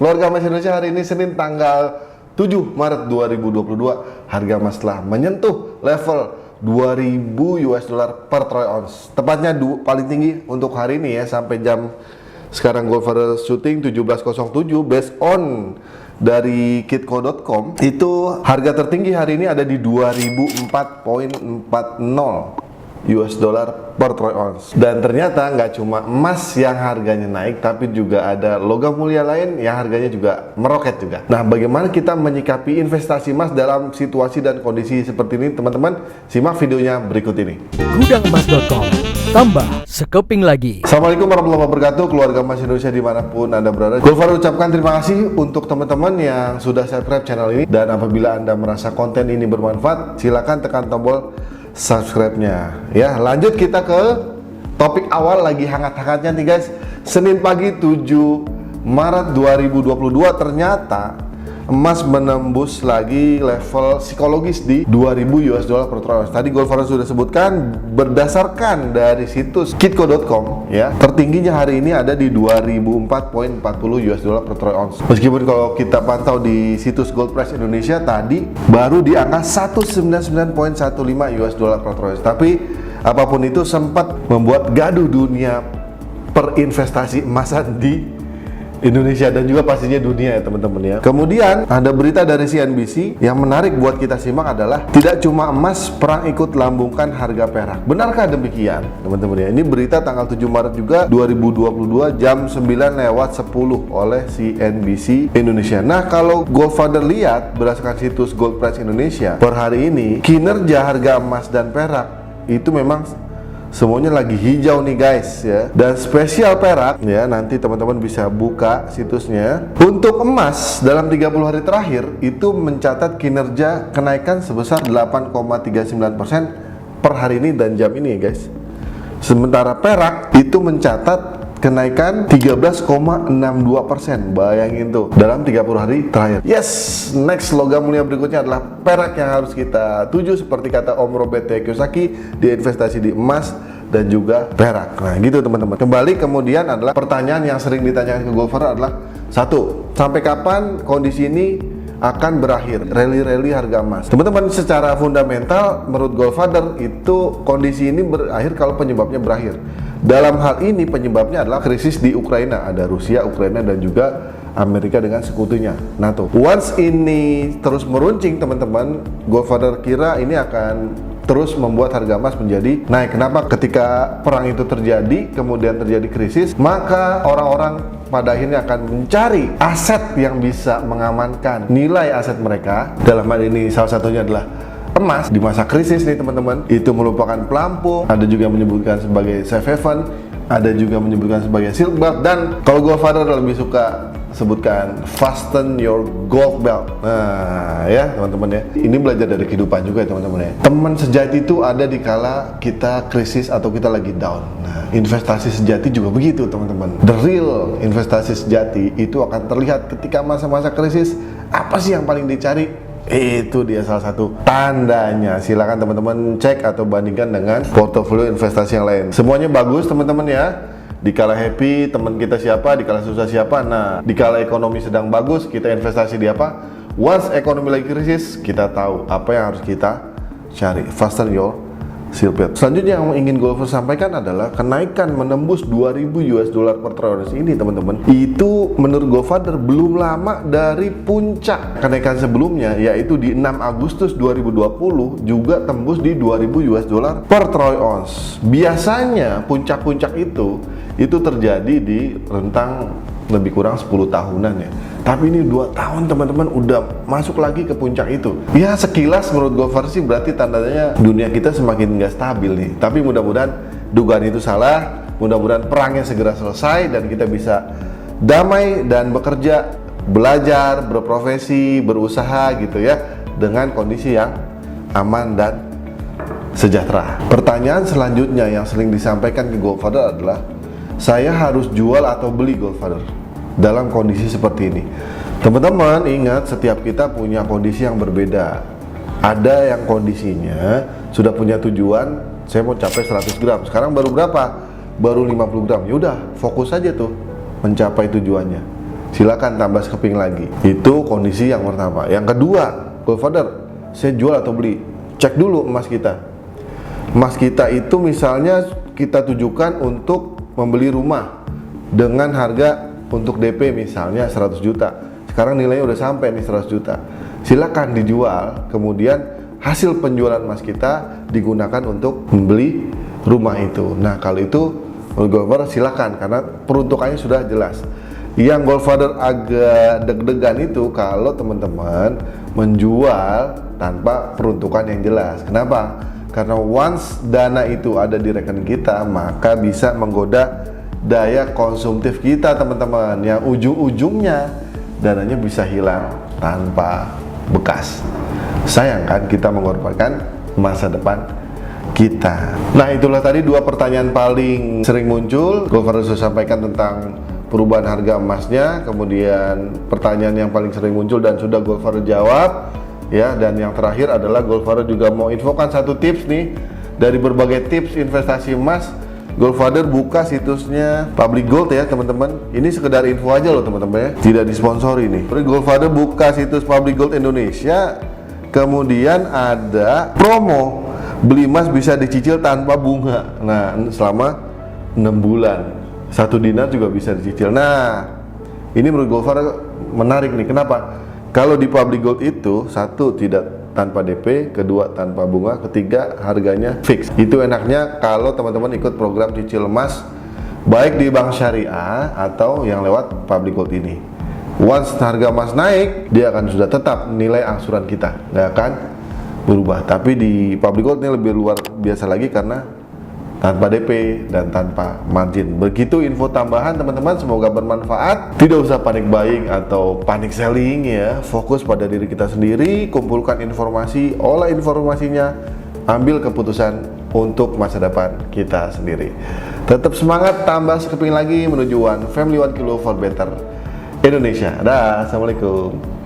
Keluarga Emas Indonesia, hari ini Senin tanggal 7 Maret 2022, harga emas telah menyentuh level 2000 US dollar per troy ounce. Tepatnya paling tinggi untuk hari ini ya, sampai jam sekarang Gold Father shooting 17.07 based on dari kitco.com, itu harga tertinggi hari ini ada di 2004.40 US dollar per troy ounce. Dan ternyata nggak cuma emas yang harganya naik, tapi juga ada logam mulia lain yang harganya juga meroket juga. Nah, bagaimana kita menyikapi investasi emas dalam situasi dan kondisi seperti ini, teman-teman? Simak videonya berikut ini. Gudangemas.com, tambah sekeping lagi. Assalamualaikum warahmatullahi wabarakatuh, keluarga Emas Indonesia dimanapun Anda berada. Gold Father ucapkan terima kasih untuk teman-teman yang sudah subscribe channel ini. Dan apabila Anda merasa konten ini bermanfaat, silakan tekan tombol subscribe-nya ya. Lanjut kita ke topik awal, lagi hangat-hangatnya nih guys. Senin pagi 7 Maret 2022 ternyata emas menembus lagi level psikologis di 2000 US dollar per troy ounce. Tadi Gold Father sudah sebutkan berdasarkan dari situs kitco.com ya, tertingginya hari ini ada di 2004.40 US dollar per troy ounce. Meskipun kalau kita pantau di situs Gold Price Indonesia tadi baru di angka 199.15 US dollar per troy ounce. Tapi apapun itu sempat membuat gaduh dunia perinvestasi emasan di Indonesia dan juga pastinya dunia ya teman-teman ya. Kemudian ada berita dari CNBC yang menarik buat kita simak adalah tidak cuma emas, perang ikut lambungkan harga perak. Benarkah demikian teman-teman ya? Ini berita tanggal 7 Maret juga 2022 jam 9:10 oleh CNBC Indonesia. Nah, kalau Gold Father lihat berdasarkan situs Gold Price Indonesia per hari ini, kinerja harga emas dan perak itu memang semuanya lagi hijau nih guys ya. Dan spesial perak ya, nanti teman-teman bisa buka situsnya. Untuk emas dalam 30 hari terakhir itu mencatat kinerja kenaikan sebesar 8,39% per hari ini dan jam ini ya guys. Sementara perak itu mencatat kenaikan 13,62%. Bayangin tuh dalam 30 hari terakhir. Yes, next logam mulia berikutnya adalah perak yang harus kita tuju seperti kata Om Robert T. Kiyosaki di investasi di emas dan juga perak. Nah, gitu teman-teman. Kembali kemudian adalah pertanyaan yang sering ditanyakan ke Gold Father adalah satu, sampai kapan kondisi ini akan berakhir, rally harga emas. Teman-teman, secara fundamental menurut Gold Father itu kondisi ini berakhir kalau penyebabnya berakhir. Dalam hal ini penyebabnya adalah krisis di Ukraina. Ada Rusia, Ukraina dan juga Amerika dengan sekutunya NATO. Once ini terus meruncing teman-teman, Gold Father kira ini akan terus membuat harga emas menjadi naik. Kenapa? Ketika perang itu terjadi, kemudian terjadi krisis, maka orang-orang pada akhirnya akan mencari aset yang bisa mengamankan nilai aset mereka. Dalam hal ini salah satunya adalah emas. Di masa krisis nih teman-teman, itu merupakan pelampung. Ada juga menyebutkan sebagai safe haven, ada juga menyebutkan sebagai silk belt, dan kalau Gold Father lebih suka sebutkan fasten your gold belt. Nah ya teman-teman ya, ini belajar dari kehidupan juga ya teman-teman ya. Teman sejati itu ada di kala kita krisis atau kita lagi down. Nah, investasi sejati juga begitu teman-teman. The real investasi sejati itu akan terlihat ketika masa-masa krisis. Apa sih yang paling dicari? Itu dia salah satu tandanya. Silakan teman-teman cek atau bandingkan dengan portofolio investasi yang lain. Semuanya bagus teman-teman ya. Dikala happy teman kita siapa, dikala susah siapa. Nah, dikala ekonomi sedang bagus, kita investasi di apa? Once ekonomi lagi krisis, kita tahu apa yang harus kita cari. Fasten your seatbelt. Selanjutnya yang ingin Gold Father sampaikan adalah kenaikan menembus 2000 US dollar per troy ounce ini teman-teman. Itu menurut Gold Father belum lama dari puncak kenaikan sebelumnya, yaitu di 6 Agustus 2020 juga tembus di 2000 US dollar per troy ounce. Biasanya puncak-puncak itu terjadi di rentang lebih kurang 10 tahunan ya. Tapi ini 2 tahun teman-teman udah masuk lagi ke puncak itu. Ya sekilas menurut Gold Father sih berarti tandanya dunia kita semakin nggak stabil nih. Tapi mudah-mudahan dugaan itu salah. Mudah-mudahan perangnya segera selesai dan kita bisa damai dan bekerja, belajar, berprofesi, berusaha gitu ya, dengan kondisi yang aman dan sejahtera. Pertanyaan selanjutnya yang sering disampaikan ke Gold Father adalah, saya harus jual atau beli Gold Father dalam kondisi seperti ini? Teman-teman ingat, setiap kita punya kondisi yang berbeda. Ada yang kondisinya sudah punya tujuan, saya mau capai 100 gram. Sekarang baru berapa? Baru 50 gram. Ya udah, fokus aja tuh mencapai tujuannya. silakan tambah sekeping lagi. Itu kondisi yang pertama. Yang kedua, Goldfather, saya jual atau beli? Cek dulu emas kita. Emas kita itu misalnya kita tujukan untuk membeli rumah dengan harga untuk DP misalnya 100 juta. Sekarang nilainya udah sampai nih 100 juta. Silakan dijual, kemudian hasil penjualan emas kita digunakan untuk membeli rumah itu. Nah, kalau itu Goldfather silakan karena peruntukannya sudah jelas. Yang Goldfather agak deg-degan itu kalau teman-teman menjual tanpa peruntukan yang jelas. Kenapa? Karena once dana itu ada di rekening kita, maka bisa menggoda daya konsumtif kita, teman-teman, yang ujung-ujungnya dananya bisa hilang tanpa bekas. Sayang kan kita mengorbankan masa depan kita. Nah, itulah tadi dua pertanyaan paling sering muncul. Goldfather sudah sampaikan tentang perubahan harga emasnya, kemudian pertanyaan yang paling sering muncul dan sudah Goldfather jawab ya, dan yang terakhir adalah Goldfather juga mau infokan satu tips nih dari berbagai tips investasi emas. Goldfather buka situsnya Public Gold ya teman-teman. Ini sekedar info aja loh teman-teman ya, tidak disponsori nih. Goldfather buka situs Public Gold Indonesia, kemudian ada promo beli emas bisa dicicil tanpa bunga. Nah, selama 6 bulan 1 dinar juga bisa dicicil. Nah, ini menurut Goldfather menarik nih. Kenapa? Kalau di Public Gold itu, satu tidak tanpa DP, kedua tanpa bunga, ketiga harganya fix. Itu enaknya kalau teman-teman ikut program cicil emas baik di bank syariah atau yang lewat Public Gold ini. Once harga emas naik, dia akan sudah tetap nilai angsuran kita, nggak akan berubah. Tapi di Public Gold ini lebih luar biasa lagi karena tanpa DP dan tanpa margin. Begitu info tambahan teman-teman, semoga bermanfaat. Tidak usah panik buying atau panik selling ya. Fokus pada diri kita sendiri, kumpulkan informasi, olah informasinya, ambil keputusan untuk masa depan kita sendiri. Tetap semangat, tambah sekeping lagi menuju One Family One Kilo for Better Indonesia. Dah, assalamualaikum.